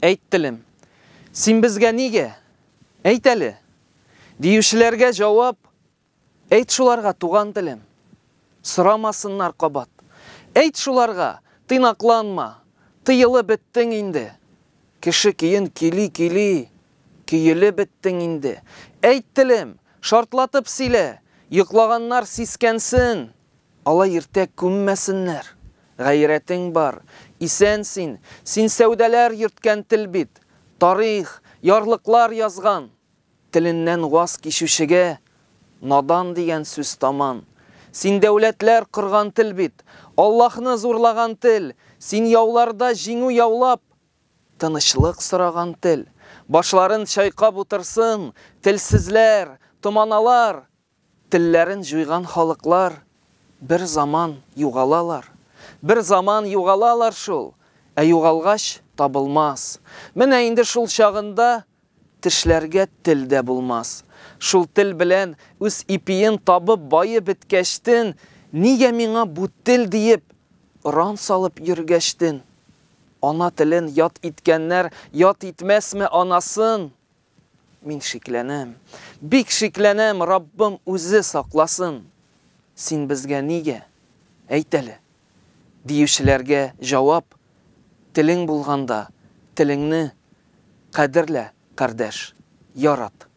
әйт телем, син безгә нигә? Әйт әле. Диючеләргә җавап, әйт шуларга туган телем. Сорамасыннар кабат. Әйт шуларга, тыйнакланма, тыелы беттең инде. Кеше киен кили-кили, киеле беттең инде. Әйт телем, шартлатып сөйлә, йоклаганнар сискәнсен, алай иртә күммәсеннәр. Гайрәтең бар, исән син сәүдәләр йөрткән тел бит. Тарих, ярлыклар язган. Теленнән ваз кичүчегә надан дигән сүз таман. Син дәүләтләр кырган тел бит. Аллаһны зурлаган тел. Син яуларда җиңү яулап, тынычлык сораган тел. Башларын чайкап утырсын, телсезләр, томаналар. Телләрен җуйган халыклар бер заман югалалар. Бер заман югалалар шул, ә югалгач табылмас. Менә инде шул чагында тешләргә тел дә булмас. Шул тел белән үз ипиен табып байы биткәчтен, нигә миңа бу тел диеп ран салып йөргәчтен? Ана телен ят иткәннәр ят итмәсме анасын? Мин шикләнәм, бик шикләнәм, Раббым үзе сакласын. Син безгә нигә? Әйт әле. Диючеләргә җавап, телең булганда, телеңне кадерлә, кардәш, ярат.